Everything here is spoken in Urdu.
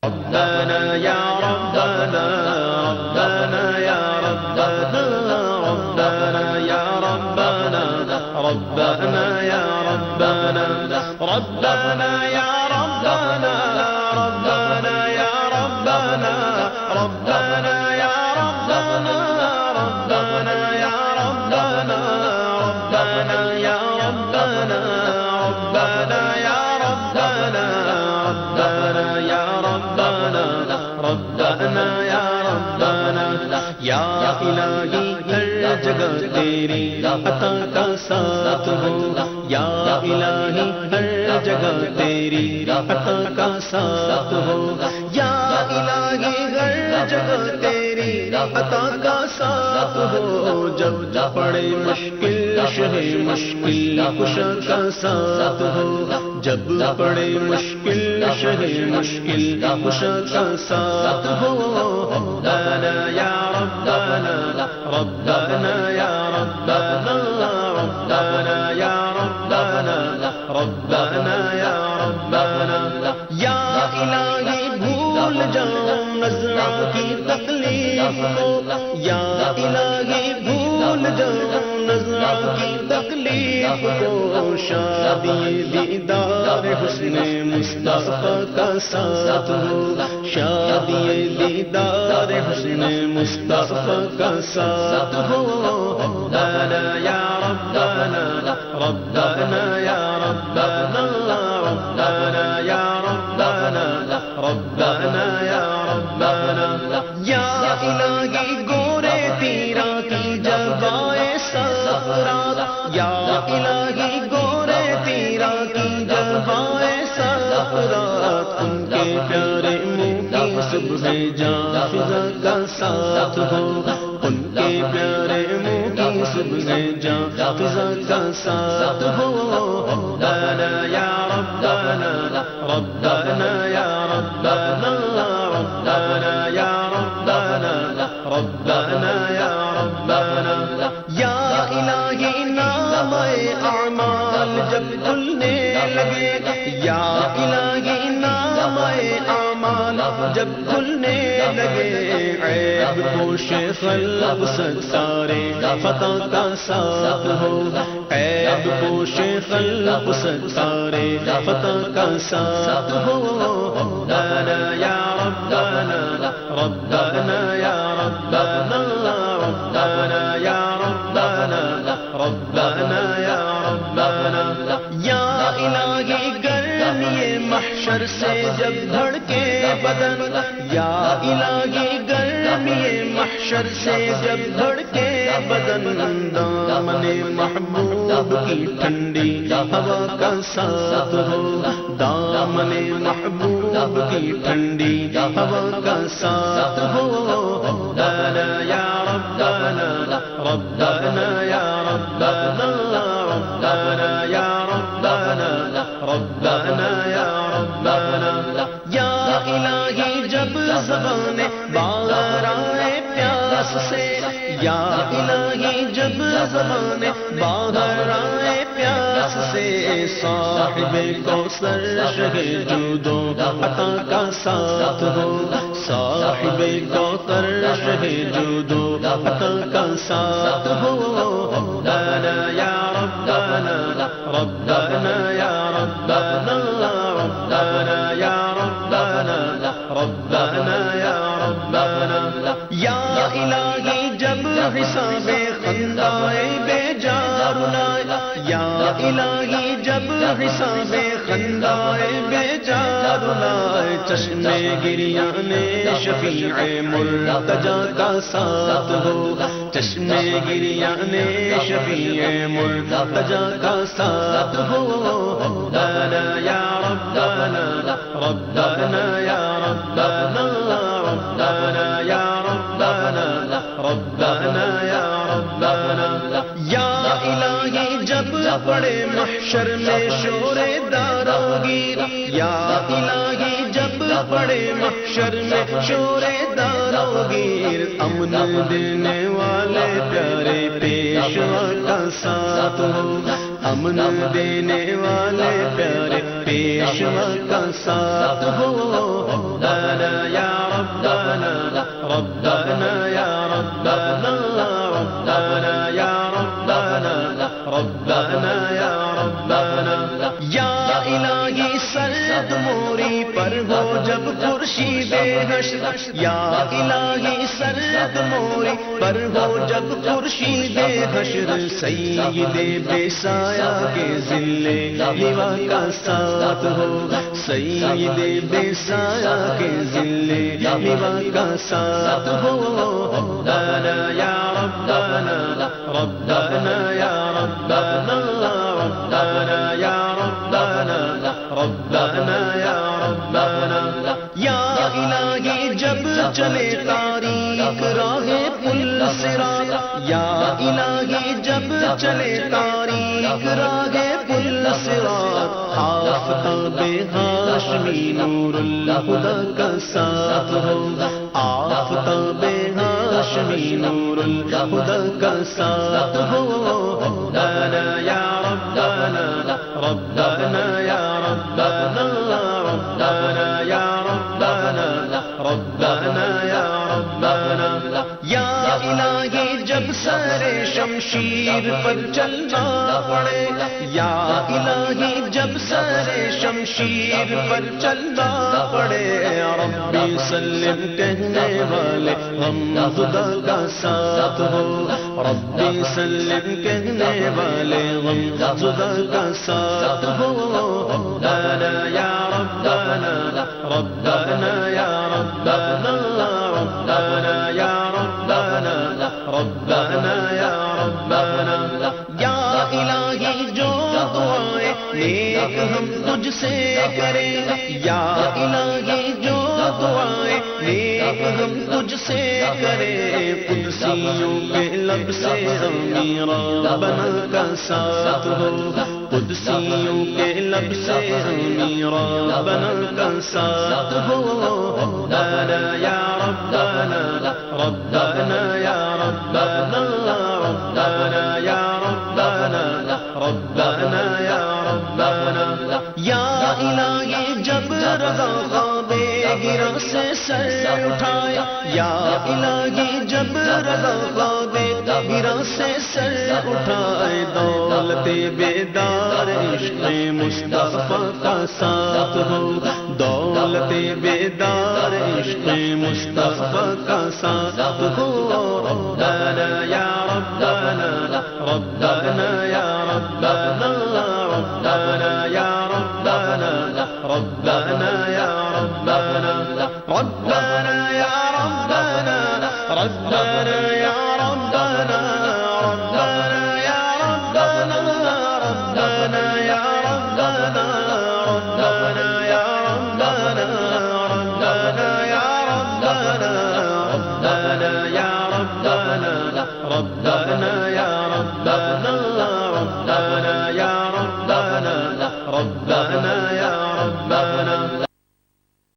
ربنا يا ربنا ربنا يا ربنا ربنا يا ربنا ربنا يا ربنا ربنا يا ربنا ربنا يا ربنا ربنا يا ربنا ربنا يا ربنا ربنا يا ربنا ربنا يا ربنا ربنا يا ربنا ربنا يا ربنا یا الہی ہر جگہ تیری عطا کا ساتھ ہو یا الہی ہر جگہ تیری عطا کا ساتھ ہو یا الہی ہر جگہ تیری عطا کا ساتھ ہو جب پڑے مشکل شہ مشکل کشا کا ساتھ ہو جب پڑے مشکل شہ مشکل کشا کا ساتھ ہو ربنا یا ربنا ربنا یا ربنا ربنا یا ربنا ربنا یا ربنا یا الہی بھول جاؤں نظرہ کی تکلیف کو یا الہی بھول جاؤں نظرہ کی تکلیف کو شادی دیدار حسن مصطفیٰ کا ساتھ ہو شادی دیدار حسن مصطفیٰ کا ساتھ ہو ربنا یا ربنا ربنا یا ربنا ربنا یا ربنا ربنا یا ربنا یا الہی گورے تیرا کی جبائے سہرا یا الہی گورے تیرا کی جبائے سہرا ان کے پیارے منہ کی صبح جاں فضا کا ساتھ ہو ان کے پیارے منہ کی صبح جاں فضا کا ساتھ ہو ربنا یا ربنا ربنا یا ربنا ربنا یا ربنا ربنا یا ربنا یا الہی نام اعمال جب کھلنے لگے یا الہی نام اعمال جب کھلنے لگے عیب پوش خلق ستارے فتح کا ساتھ ہو عیب پوش خلق ستارے فتح کا ساتھ ہو ربنا یا ربنا ربنا یا ربنا ربنا یا ربنا ربنا یا ربنا یا الہی گرمی محشر سے جب دھڑکے بدن یا الہی گرمی محشر سے جب دھڑکے بدن دامن محبوب کی ٹھنڈی ہوا کا ساتھ ہو دامن محبوب کی ٹھنڈی ہوا کا ساتھ ہو ربنا یا ربنا ربنا یا ربنا ربنا یا ربنا ربنا یا ربنا یا الہی جب زبان باہر آئے پیاس سے یا الہی جب زبان باہر آئے پیاس سے صاحب کوثر شہ جود و عطا کا ساتھ ہو صاحب کوثر شہ جود و عطا کا ساتھ ہو ربنا یا ربنا ربنا یا ربنا ربنا یا ربنا ربنا یا ربنا یا الہی جب حساب خندائے بیجار لائے یا الہی جب حساب خندائے بیجار لائے چشمے گریانے شفیع مرتجا کا ساتھ ہو چشمے گریانے شفیع مرتجا کا ساتھ ہو ربنا یا ربنا ربنا یا ربنا ربنا یا ربنا ربنا یا ربنا یا الہی جب پڑے محشر میں شور داراگیر یا الہی جب پڑے محشر میں شور داراگیر امن دینے والے پیارے پیشوا کا ساتھ ہو امن دینے والے پیارے پیشوا کا ساتھ ہو ربنا ہو جب خورشید حشر، یا الہی سرد موری پر ہو جب خورشید حشر، سید بے سایہ کے ذل لوا کا ساتھ ہو، سید بے سایہ کے ذل لوا کا ساتھ ہو، ربنا یا ربنا ربنا یا ربنا ربنا یا ربنا ربنا یا ربنا، یا الہی جب چلے تاریک راہ پل صراط، یا الہی جب چلے تاریک راہ پل صراط، آفتاب ہاشمی نور الہدی کا ساتھ ہو، آفتاب ہاشمی نور الہدی کا ساتھ ہو، ربنا یا ربنا ربنا یا ربنا ربنا یا ربنا ربنا یا ربنا، یا الہی جب سر شمشیر پر چلنا پڑے، یا الہی جب سر شمشیر پر چلنا پڑے، ربی سلم کہنے والے ہم خدا کا ساتھ ہو، ربی سلم کہنے والے ہم خدا کا ساتھ ہو، ربنا یا ربنا ربنا یا ربنا ربنا یا ربنا ربنا یا ربنا، یا الہی جو دعائیں نیک ہم تجھ سے کریں، یا الہی جو دعائیں نیک ہم تجھ سے کریں، قدسیوں کے لب سے آمین ربنا کا ساتھ ہو، قدسیوں کے لب سے آمین ربنا کا ساتھ ہو، ربنا یا ربنا ربنا یا ربنا ربنا یا ربنا ربنا یا ربنا، یا الہی جب رضا خواب گرا سے سر اٹھائے، یا الہی جب رضا خواب گرا سے سر اٹھائے، دولت بیدار عشق مصطفیٰ کا ساتھ ہو، دولت بیدار عشق مصطفیٰ کا ساتھ ہو، ربنا یا ربنا ربنا یا ربنا ربنا یا ربنا ربنا یا ربنا ربنا یا ربنا ربنا